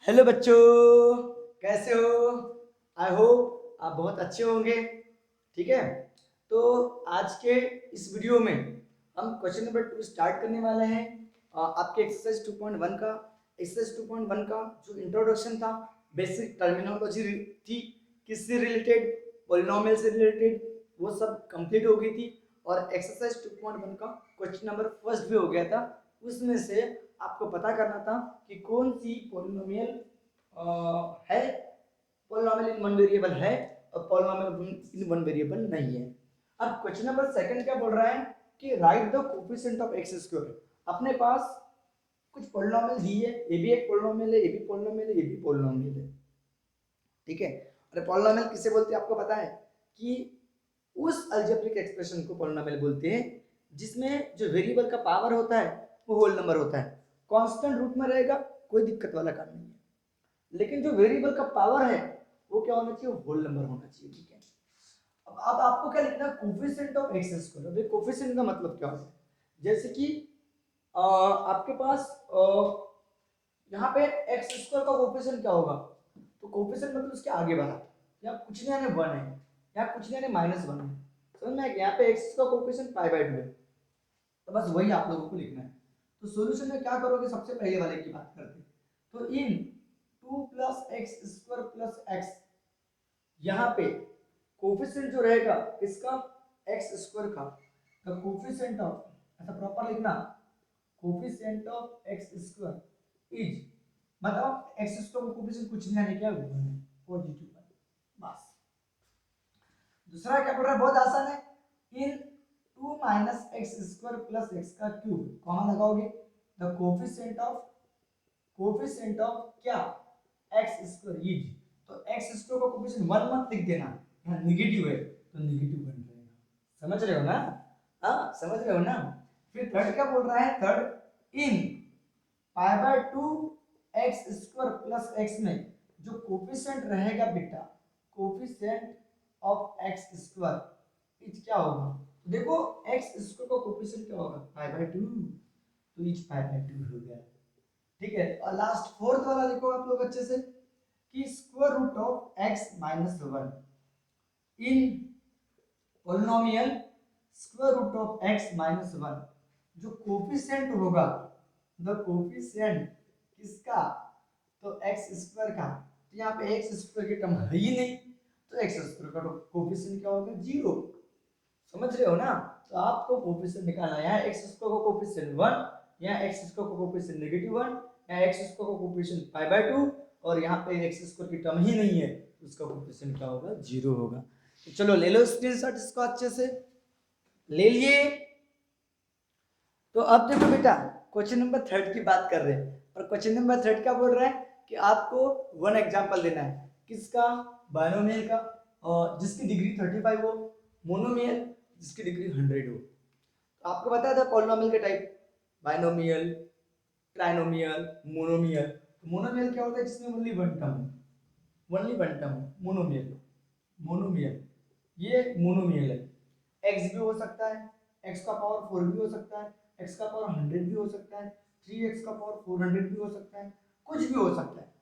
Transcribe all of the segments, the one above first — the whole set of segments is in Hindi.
हेलो बच्चों, कैसे हो? आई होप आप बहुत अच्छे होंगे। ठीक है, तो आज के इस वीडियो में हम क्वेश्चन नंबर 2 स्टार्ट करने वाले हैं। आपके एक्सरसाइज 2.1 का जो इंट्रोडक्शन था, बेसिक टर्मिनोलॉजी थी, किससे रिलेटेड, पॉलिनोमियल से रिलेटेड, वो सब कंप्लीट हो गई थी। और एक्सरसाइज 2.1 का क्वेश्चन नंबर फर्स्ट भी हो गया था। उसमें से आपको पता करना था कि कौन सी पॉलिनोमियल है, पॉलिनोमियल इन वन वेरिएबल है और पॉलिनोमियल इन वन वेरिएबल नहीं है। अब क्वेश्चन नंबर सेकंड क्या बोल रहा है कि right the coefficient of x square. अपने पास कुछ पॉलिनोमियल दी है, ये भी एक पॉलिनोमियल है, ये भी पॉलिनोमियल है, ये भी पॉलिनोमियल है। ठीक है, और पॉलिनोमियल किसे बोलते हैं आपको पता है कि उस अलजेब्रिक एक्सप्रेशन को पॉलिनोमियल बोलते हैं जिसमें जो वेरिएबल का पावर होता है वो होल नंबर होता है। कांस्टेंट रूट में रहेगा, कोई दिक्कत वाला काम नहीं है, लेकिन जो वेरिएबल का पावर है वो क्या होना चाहिए, होल नंबर होना चाहिए। ठीक है, अब आपको क्या लिखना है, कोफिशिएंट ऑफ एक्स स्क्वायर। अब कोफिशिएंट का मतलब क्या होता है, जैसे कि आपके पास यहाँ पे एक्स स्क्वायर का कोफिशिएंट क्या होगा, तो कोफिशिएंट मतलब उसके आगे वाला, यहाँ कुछ नहीं यानी 1 है, यहाँ कुछ नहीं यानी -1 है। समझ में आ गया? यहाँ पे एक्स का कोफिशिएंट π/2 है, तो बस वही आप लोगों को लिखना है। तो सॉल्यूशन में क्या करोगे, सबसे पहले वाले की बात करते हैं। तो इन 2 + x² + x, यहाँ पे कोफिशिएंट जो रहेगा इसका x² का, द कोफिशिएंट ऑफ, ऐसा प्रॉपर लिखना, कोफिशिएंट ऑफ x² इज, मतलब x² का कोफिशिएंट कुछ नहीं आने क्या पॉजिटिव बस। दूसरा क्या बोल रहा है, बहुत आसान है, इन 2 - x² + x का क्यूब, कॉमन लगाओगे, द कोफिशिएंट ऑफ क्या, x² इज, तो x² का कोफिशिएंट 1 मत लिख देना, यहाँ नेगेटिव है तो नेगेटिव बन जाएगा। समझ रहे हो ना? हाँ, समझ रहे हो ना? फिर थर्ड क्या बोल रहा है, थर्ड इन π/2 x² + x में जो कोफिशिएंट रहेगा बेटा, कोफिशिएंट ऑफ x² इज क्या होगा, तो देखो x² का कोफिशिएंट क्या होगा, π/2, तो इज π/2 हो गया। ठीक है, और लास्ट फोर्थ वाला देखो आप लोग अच्छे से, कि square root of x - 1 in polynomial square root of x - 1, जो कोफिशिएंट होगा, द कोफिशिएंट किसका, तो x² का, तो यहाँ पे x² की टर्म है ही नहीं, तो x² का कोफिशिएंट क्या होगा, 0। समझ रहे हो ना? तो आपको कोफिशिएंट निकालना है, यहाँ x² का कोफिशिएंट 1, यहाँ x² का कोफिशिएंट -1, यहाँ x² का कोफिशिएंट π/2, और यहाँ पे x² की टर्म ही नहीं है, तो उसका कोफिशिएंट क्या होगा, 0 होगा। तो चलो ले लो स्क्रीनशॉट इसको अच्छे से, ले लिए। तो अब देखो बेटा, क्वेश्चन नंबर थर्ड की बात कर रहे हैं, और क्वेश्चन नंबर थर्ड क्या बोल रहा है कि आपको वन एग्जांपल देना है, किसका, बायनोमियल का, और जिसकी डिग्री 35 हो, मोनोमियल जिसकी डिग्री 100 हो। तो आपको बताया था पॉलिनोमियल के टाइप, बायनोमियल, ट्राइनोमियल, मोनोमियल। तो मोनोमियल क्या होता है, जिसमें ओनली वन टर्म हो, ओनली वन टर्म हो, मोनोमियल। मोनोमियल, ये मोनोमियल है। एक्स भी हो सकता है, एक्स का पावर 4 भी हो सकता है, एक्स का पावर 100 भी हो सकता है, 3x का पावर 400 भी हो सकता है, कुछ भी हो सकता है,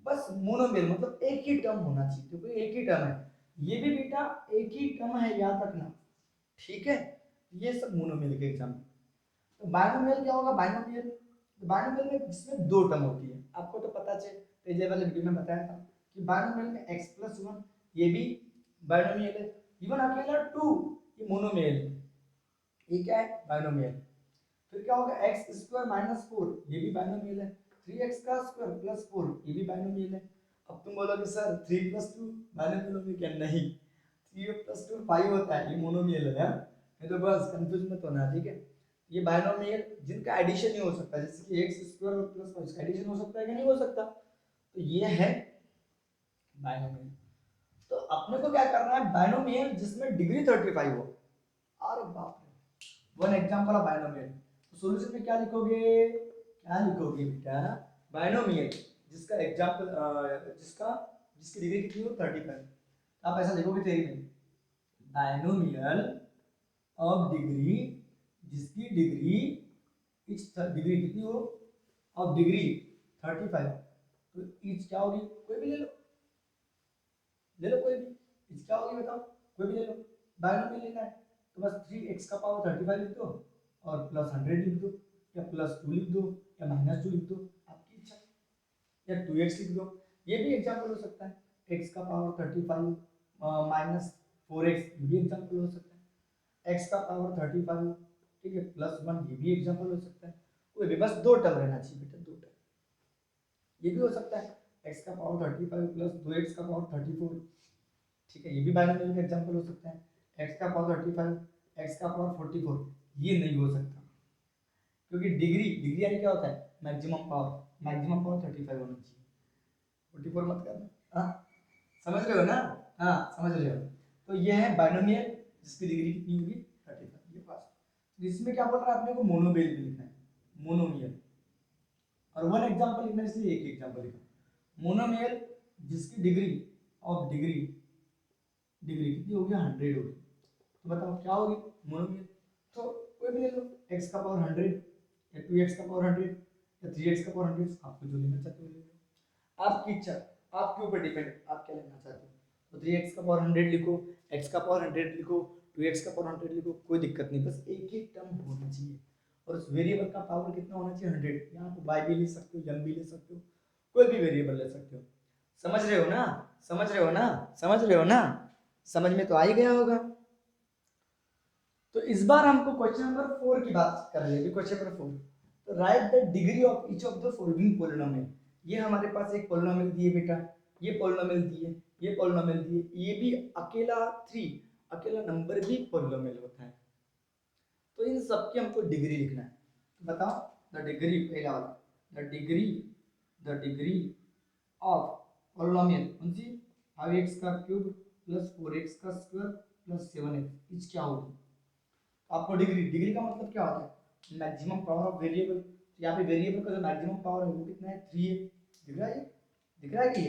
बस मोनोमियल मतलब एक ही टर्म होना चाहिए, क्योंकि एक ही टर्म है, ये भी बेटा एक ही टर्म है, याद रखना। ठीक है, ये सब मोनोमियल के एग्जाम। तो बायनोमियल क्या होगा, बायनोमियल, तो बायनोमियल में जिसमें दो टर्म होती है, आपको तो पता है, पहले वाले वीडियो में बताया था कि बायनोमियल में x+1, ये भी बायनोमियल है, इवन अकेला 2, ये मोनोमियल है, ये क्या है, बायनोमियल। फिर क्या होगा, x² - 4, ये भी बायनोमियल है, 3x² + 4, ये भी बायनोमियल है। अब तुम बोलोगे सर 3 + 2 बायनोमियल होंगे क्या, नहीं, 3 + 2 5 होता है, ये मोनोमियल है। नहीं तो बस कंफ्यूज मत होना, ठीक है। ये बायनोमियल जिनका एडिशन नहीं हो सकता, जैसे कि x² और +5 इसका एडिशन हो सकता है कि नहीं हो सकता, तो ये है बायनोमियल। तो अपने को क्या करना है, बायनोमियल जिसमें डिग्री 35 हो। अरे बाप रे, वन एग्जांपल ऑफ बायनोमियल। तो सॉल्यूशन में क्या लिखोगे, क्या लिखोगे बेटा, बायनोमियल जिसका एग्जांपल, जिसका जिसकी डिग्री कितनी हो, 35। आप ऐसा लिखोगे थ्योरी में, बायनोमियल ऑफ डिग्री, जिसकी डिग्री, डिग्री कितनी हो, ऑफ डिग्री 35, तो ईच क्या होगी, कोई भी ले लो कोई भी, ईच क्या होगी बताओ, कोई भी ले लो, बाइनोमियल लेना है तो बस 3x का पावर 35 लिख दो और प्लस 100 लिख दो, या प्लस 2 लिख दो, या माइनस 2 लिख दो, आपकी इच्छा, या 2x लिख दो। ये भी एग्जाम्पल हो सकता है, x का पावर 35 माइनस 4x, ये भी एग्जाम्पल हो सकता है, x का पावर 35, ठीक है, प्लस 1, ये भी एग्जाम्पल हो सकता है। कोई भी, बस 2 टर्म रहना चाहिए बेटा, 2 टर्म। ये भी हो सकता है x का पावर 35 प्लस 2x का पावर 34, ठीक है, ये भी बाइनोमियल का एग्जांपल हो सकता है। x का पावर 35 x का पावर 44, ये नहीं हो सकता क्योंकि डिग्री यानी क्या होता है, मैक्सिमम पावर 35 होनी चाहिए, 44 मत करना। हाँ, समझ रहे हो ना, हाँ समझ रहे हो। तो ये है बाइनोमियल जिसकी डिग्री कितनी होगी 35, ये पास। इसमें क्या बोल रहा है, आपने को मोनोमियल भी लिखना है, मोनोमियल, और वन एग्जांपल लिखना है इसलिए एक एग्जांपल लिखा, मोनोमियल जिसकी डिग्री ऑफ डिग्री कितनी होगी 100 होगी, तो बताओ क्या होगी मोनोमियल। तो कोई भी ले लो, x का पावर 100 या 2x का पावर 100 या 3x का पावर 100, आपको जो लेना चाहते हो ले लो, आपकी इच्छा, आपके ऊपर डिपेंड, आप क्या लेना चाहते हो। तो 3x का पावर 100 लिखो, x का पावर 100 लिखो, 2x का पावर 100 लिखो, कोई दिक्कत नहीं, बस एक ही टर्म होना चाहिए, और उस वेरिएबल का पावर कितना होना चाहिए 100। यहाँ पे y भी ले सकते हो, m भी ले सकते हो, कोई भी वेरिएबल ले सकते हो। समझ रहे हो ना, समझ रहे हो ना, समझ रहे हो ना, समझ में तो आ ही गया होगा। तो इस बार हमको क्वेश्चन नंबर 4 की बात कर रहे हैं, क्वेश्चन नंबर 4। तो right the degree of each of the following polynomial. ये हमारे पास एक पॉलिनोमियल दिए बेटा, ये पॉलिनोमियल दिए, ये पॉलिनोमियल दिए, ये भी अकेला 3 अकेला नंबर भी पॉलिनोमियल होता है। तो इन सब की हमको डिग्री लिखना है, तो बताओ द डिग्री, पहला वाला द डिग्री ऑफ पॉलिनोमियल कौन सी, 5x का क्यूब प्लस 4x का स्क्वायर प्लस 7x, इच क्या होगी। आपको डिग्री का मतलब क्या होता है, मैक्सिमम पावर ऑफ वेरिएबल। यहाँ पे वेरिएबल का जो मैक्सिमम पावर है वो कितना है 3 है, दिख रहा है, दिख रहा है कि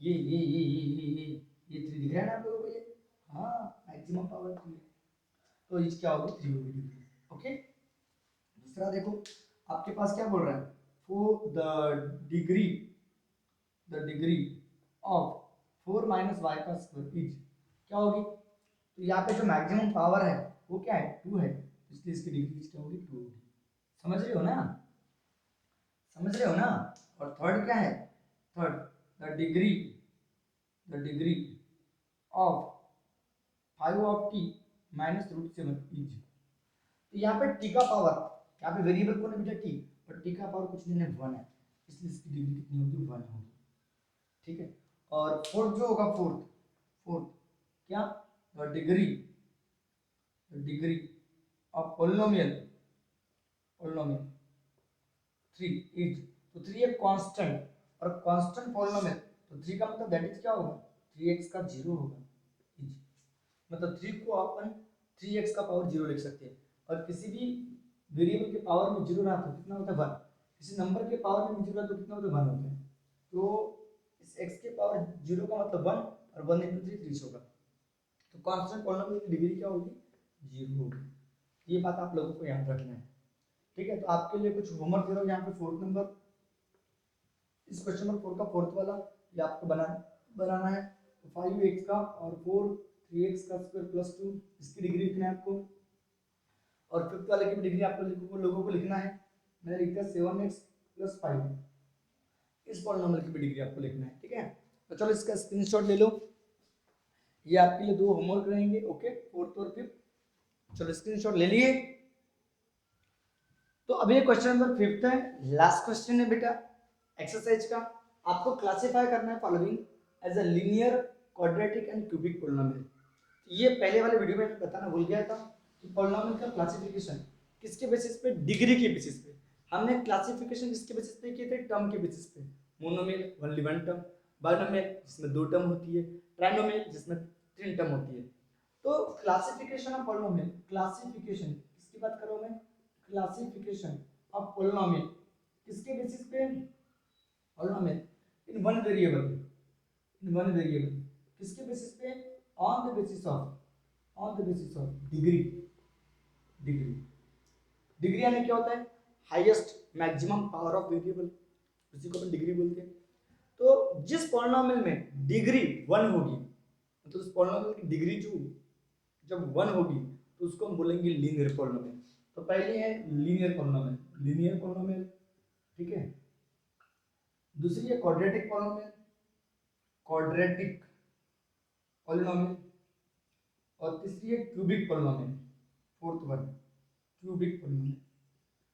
ये 3 दिख रहा है ना आप लोगों को, ये हाँ मैक्सिमम पावर 3 है, तो इस क्या होगी 3 होगी डिग्री। ओके, दूसरा देखो आपके पास क्या बोल रहा है, for the degree of 4 minus Y का स्क्वायर इज क्या होगी। तो यहाँ पे जो मैक्सिमम पावर है वो क्या है 2 है, इसलिए इसकी डिग्री क्या होगी 2 होगी। समझ रहे हो ना, समझ रहे हो ना। और थर्ड क्या है, third the degree of 5 of T minus root 7 is. तो यहाँ पे टी का पावर, यहाँ पे वेरिएबल कौन है बेटा टी, और टी का पावर कुछ नहीं है 1 है, इसलिए इसकी डिग्री कितनी होगी 1 होगी, ठीक है। और फोर्थ जो होगा, फोर्थ क्या, डिग्री ऑफ पोलिनोमियल 3 इज, तो 3 एक कांस्टेंट, और कांस्टेंट पोलिनोमियल, तो 3 का मतलब दैट इज क्या होगा 3x का 0 होगा इज, मतलब 3 को अपन 3x का पावर 0 लिख सकते हैं, और किसी भी वेरिएबल के पावर में 0 ना तो कितना होता है 1, किसी नंबर के पावर में 0 तो कितना होता है 1 होता है। तो इस x के पावर 0 का मतलब 1, और 1 into 3 3 होगा, तो कांस्टेंट पोलिनोमियल की डिग्री क्या होगी 0 होगी। ये बात आप लोगों को याद रखना है, ठीक है। तो आपके लिए कुछ होमवर्क दे रहा हूँ यहाँ पे, फोर्थ नंबर, इस क्वेश्चन नंबर 4 का फोर्थ वाला ये आपको बनाना है। तो 5x का और 4 3x का स्क्वायर प्लस 2, इसकी डिग्री लिखना है आपको, और फिफ्थ वाले की भी डिग्री आपको लोगों को लिखना है। मैंने लिखा है 7x प्लस 5, इस पॉलिनोमियल की भी डिग्री आपको लिखना है, ठीक है। तो चलो इसका स्क्रीनशॉट ले लो, ये आपके लिए 2 होमवर्क रहेंगे, ओके, फोर्थ और फिफ्थ। चलो स्क्रीनशॉट ले लिए। तो अब ये क्वेश्चन नंबर 5 है, लास्ट क्वेश्चन है बेटा एक्सरसाइज का। आपको क्लासिफाई करना है following as a linear, quadratic and cubic polynomial. ये पहले वाले वीडियो में बताना भूल गया था कि पॉलिनोमियल का क्लासिफिकेशन किसके बेसिस पे, डिग्री के बेसिस पे। हमने क्लासिफिकेशन किसके बेसिस पे किए थे, टर्म के बेसिस पे। मोनोमियल ओनली 1 टर्म, बाइनोमियल जिसमें 2 टर्म होती है, ट्राइनोमियल जिसमें 3 टर्म होती है। तो क्लासिफिकेशन ऑफ पॉलिनोमियल, क्लासिफिकेशन किसकी बात कर रहा हूं मैं, क्लासिफिकेशन ऑफ पॉलिनोमियल किसके बेसिस पे, पॉलिनोमियल इन वन वेरिएबल, किसके बेसिस पे, on the basis of degree यानी क्या होता है, highest maximum power of variable, उसी को अपन डिग्री बोलते हैं। तो जिस पॉलिनोमियल में डिग्री 1 होगी, तो उस पॉलिनोमियल की डिग्री जो जब 1 होगी तो उसको हम बोलेंगे लीनियर पॉलिनोमियल। तो पहली है लीनियर पॉलिनोमियल, लीनियर पॉलिनोमियल, ठीक है। दूसरी है क्वाड्रेटिक पॉलिनोमियल, क्वाड्रेटिक पॉलिनोमियल। और तीसरी है cubic polynomial, fourth one cubic polynomial,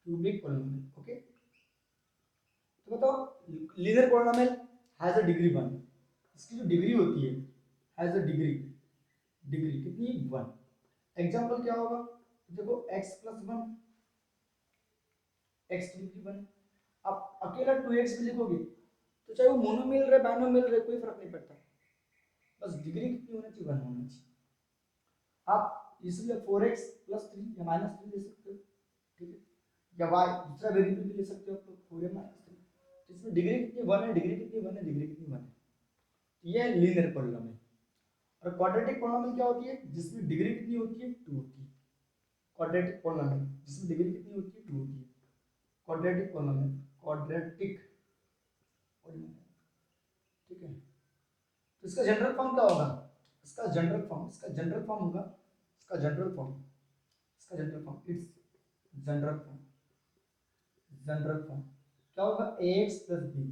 cubic polynomial. Okay, तो बताओ linear polynomial has a degree 1, इसकी जो डिग्री होती है हैज अ डिग्री, डिग्री कितनी 1। एग्जांपल क्या होगा, देखो x प्लस 1, x की डिग्री 1। आप अकेला 2x भी लिखोगे तो चाहे वो मोनोमियल रहे बाइनोमियल रहे कोई फर्क नहीं पड़ता, बस डिग्री कितनी होना चाहिए 1 होना चाहिए। आप इसलिए 4x प्लस 3 या माइनस 3 ले सकते हो, ठीक है, या y दूसरा वेरिएबल भी ले सकते हो आप लोग 4m माइनस 3, इसमें डिग्री कितनी 1 है, डिग्री कितनी 1 है, डिग्री कितनी 1 है। ये है लीनियर पॉलिनोमियल। और क्वाड्रेटिक पॉलिनोमियल क्या होती है, जिसमें डिग्री कितनी होती है 2 होती है। क्वाड्रेटिक पॉलिनोमियल जिसमें डिग्री कितनी होती है 2 होती है, क्वाड्रेटिक पॉलिनोमियल, क्वाड्रेटिक पॉलिनोमियल, ठीक है। तो इसका जनरल फॉर्म क्या होगा, इसका जनरल फॉर्म, इसका जनरल फॉर्म होगा, इसका जनरल फॉर्म, इसका general form, it's general form, general form क्या होगा ax प्लस b,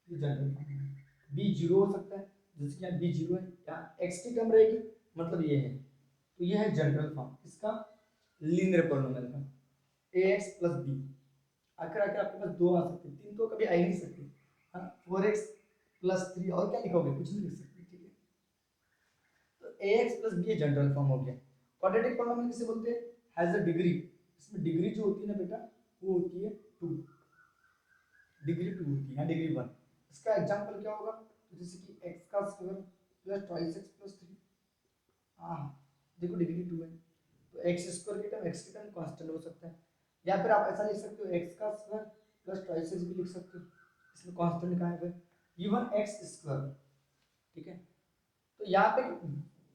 ये जनरल फॉर्म है। b जीरो हो सकता है, जैसे कि यहाँ b जीरो है, यहाँ x की टर्म रहेगी, मतलब ये है, तो ये है जनरल फॉर्म इसका लीनियर पॉलिनोमियल का, ax प्लस b। आखिर आखिर आपके पास दो आ सकते, तीन तो कभी आ ही नहीं सकते, हाँ 4x प्लस 3, और क्या लिखोगे, कुछ नहीं लिख सकते, ठीक है। तो ax plus b general form हो गया। क्वाड्रेटिक पॉलिनोमियल किसे बोलते हैं, हैज अ डिग्री, इसमें डिग्री जो होती है ना बेटा वो होती है 2, डिग्री 2 होती है, डिग्री 1। इसका एग्जांपल क्या होगा, तो जैसे कि x का square plus twice x plus 3, हाँ देखो डिग्री 2 है, तो x स्क्वायर की टर्म कांस्टेंट हो सकता है, या फिर आप ऐसा लिख सकते हो x का स्क्वायर प्लस ट्वाइस एक्स भी लिख सकते हो, इसमें कांस्टेंट कहाँ है, इवन x स्क्वायर, ठीक है। तो यहाँ पे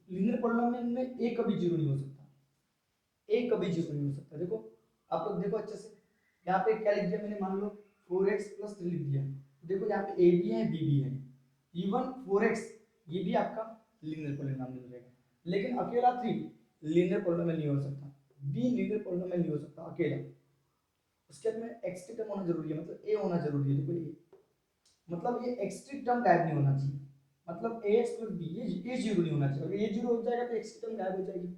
लीनियर पॉलिनोमियल में a कभी जीरो नहीं हो सकता, a कभी जीरो नहीं हो सकता। देखो आप लोग देखो अच्छे से, यहाँ पे क्या लिख दिया मैंने, मान लो 4x प्लस 3 लिख दिया, देखो यहाँ पे a भी है b भी है, इवन 4x ये भी आपका लीनियर पॉलिनोमियल रहेगा, लेकिन अकेला 3 लीनियर पॉलिनोमियल नहीं हो सकता, b लीनियर पॉलिनोमियल नहीं हो सकता अकेला, उसके में x की टर्म होना जरूरी है, मतलब a होना जरूरी है। देखो a मतलब ये x की टर्म गायब नहीं होना चाहिए, मतलब ax प्लस b, ये जीरो नहीं होना चाहिए, अगर ये जीरो हो जाएगा तो x की टर्म गायब हो जाएगी।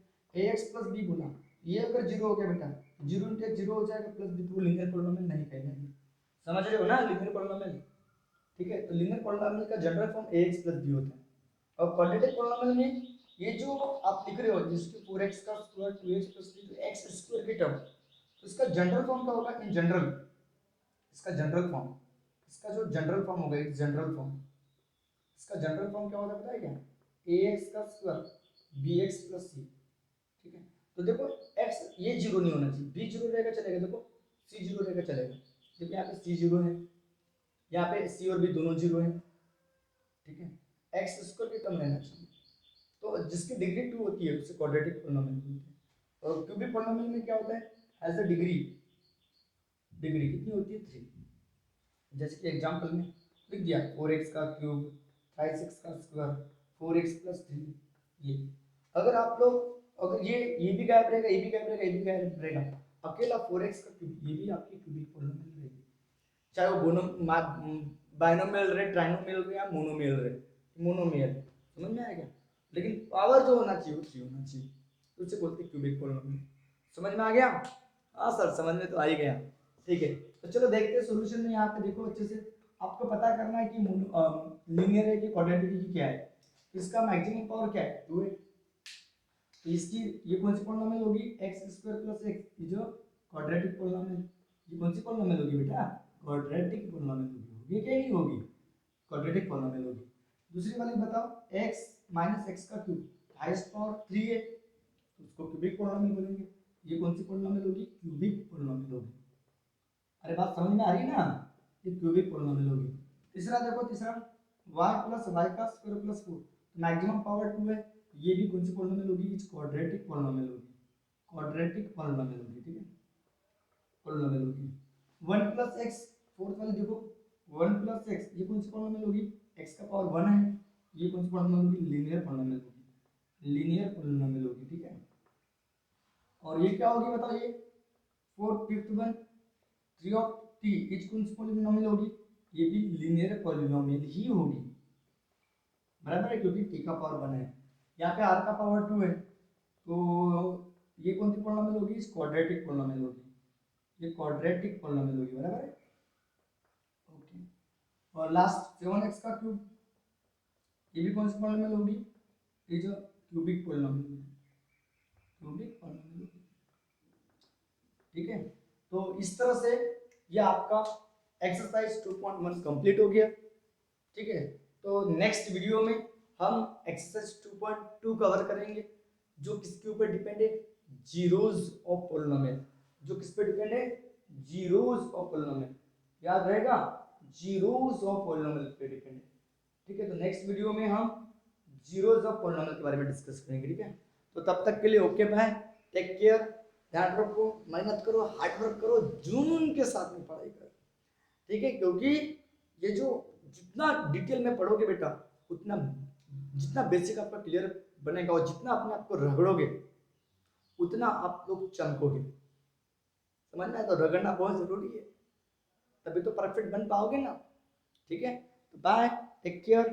ax प्लस b बोला, ये अगर जीरो हो गया बेटा, जीरो इंटू एक्स जीरो हो जाएगा, प्लस b, तो लीनियर पॉलिनोमियल नहीं कहलाएगी, समझ रहे हो ना लीनियर पॉलिनोमियल, ठीक है। तो लीनियर पॉलिनोमियल का general form ax plus b होता है। और क्वाड्रेटिक पॉलिनोमियल में ये जो आप लिख रहे हो जिसके 4x का स्क्वायर 2x प्लस 3 तो x स्क्वायर की टर्म, तो इसका जनरल फॉर्म क्या होगा, इन जनरल, इसका जनरल फॉर्म, इसका जो जनरल फॉर्म होगा इट्स जनरल फॉर्म, इसका जनरल फॉर्म क्या होता है पता है क्या, ax का स्क्वायर bx प्लस c, ठीक है। तो देखो x ये जीरो नहीं होना चाहिए, b जीरो रहेगा चलेगा, देखो c जीरो रहेगा चलेगा, देखो यहाँ पे c जीरो है, यहाँ पे c और b दोनों जीरो है, ठीक है, x स्क्वायर की टर्म रहना चाहिए, तो जिसकी डिग्री 2 होती है उसे क्वाड्रेटिक पॉलिनोमियल बोलते हैं। और क्यूबिक पॉलिनोमियल में क्या होता है, एज अ डिग्री, डिग्री कितनी होती है 3, जैसे कि एग्जांपल में लिख दिया 4x का क्यूब 5x का स्क्वायर 4x प्लस 3, ये अगर आप लोग, अगर ये भी गायब रहेगा, ये भी गायब रहेगा, ये भी गायब रहेगा, अकेला 4x का क्यूब, ये भी आपकी क्यूबिक पॉलिनोमियल रहेगी, चाहे वो बाइनोमियल रहे, ट्राइनोमियल रहे या मोनोमियल रहे, मोनोमियल, समझ में आया क्या, लेकिन पावर जो होना चाहिए वो 3 होना चाहिए, तो उसे बोलते हैं क्यूबिक पॉलिनोमियल। समझ में आ गया, हाँ सर समझ में तो आ ही गया, ठीक है। तो चलो देखते हैं सॉल्यूशन में, यहाँ पे देखो अच्छे से, आपको पता करना है कि लीनियर है कि क्वाड्रेटिक है कि क्या है, तो इसका मैक्सिमम पावर क्या है 2 है, तो इसकी ये कौन सी पॉलिनोमियल होगी, x स्क्वायर प्लस x, ये जो क्वाड्रेटिक पॉलिनोमियल, ये कौन सी पॉलिनोमियल होगी बेटा, क्वाड्रेटिक पॉलिनोमियल होगी, ये क्या नहीं होगी, क्वाड्रेटिक पॉलिनोमियल होगी। दूसरी वाली बताओ x माइनस एक्स का क्यूब, हाईएस्ट पावर 3 है, तो उसको क्यूबिक पॉलिनोमियल बोलेंगे, ये कौन सी पॉलिनोमियल होगी, क्यूबिक पॉलिनोमियल होगी। अरे बात समझ में आ रही है ना, ये क्यूबिक पॉलिनोमियल होगी। तीसरा देखो, तीसरा y प्लस वाई का स्क्वायर प्लस 4, मैक्सिमम पावर 2 है, ये भी कौन सी पॉलिनोमियल होगी, इस क्वाड्रेटिक पॉलिनोमियल होगी, क्वाड्रेटिक पॉलिनोमियल होगी, ठीक है, पॉलिनोमियल होगी। 1 प्लस एक्स, फोर्थ वाली देखो 1 प्लस एक्स, ये कौन सी पॉलिनोमियल होगी, एक्स का पावर 1 है, ये कौन सी पॉलिनोमियल होगी, लीनियर पॉलिनोमियल होगी, लीनियर पॉलिनोमियल होगी, ठीक है। और ये क्या होगी बताओ, ये 4 fifth one 3 of T etch कौन सी पॉलिनोमियल होगी, ये भी लीनियर पॉलिनोमियल ही होगी, बराबर है, क्योंकि टी का पावर 1 है, यहाँ पे आर का पावर 2 है, तो ये कौन सी पॉलिनोमियल होगी, इस क्वाड्रेटिक पॉलिनोमियल होगी, ये क्वाड्रेटिक पॉलिनोमियल होगी, बराबर है, ओके। और लास्ट 7x का क्यूब, ये भी कौन सी पॉलिनोमियल होगी, ये जो क्यूबिक पॉलिनोमियल होगी, क्यूबिक पॉलिनोमियल होगी, ठीक है। तो इस तरह से ये आपका एक्सरसाइज 2.1 कंप्लीट हो गया, ठीक है। तो नेक्स्ट वीडियो में हम एक्सरसाइज 2.2 कवर करेंगे, जो किसके ऊपर डिपेंड है, जीरोज ऑफ पॉलिनोमियल, जो किस पे डिपेंड है, जीरोज ऑफ पॉलिनोमियल, याद रहेगा, जीरोज ऑफ पॉलिनोमियल पे डिपेंड है, ठीक है। तो नेक्स्ट वीडियो में हम जीरोज ऑफ पॉलिनोमियल के बारे में डिस्कस करेंगे, ठीक है। तो तब तक के लिए ओके बाय, टेक केयर, ध्यान रखो, मेहनत करो, हार्ड वर्क करो, जुनून के साथ में पढ़ाई करो, ठीक है। क्योंकि ये जो जितना डिटेल में पढ़ोगे बेटा, उतना जितना बेसिक आपका क्लियर बनेगा, और जितना अपने आप को रगड़ोगे उतना आप लोग चमकोगे, समझ में आया, तो रगड़ना बहुत जरूरी है, तभी तो परफेक्ट बन पाओगे ना, ठीक है। तो बाय, टेक केयर।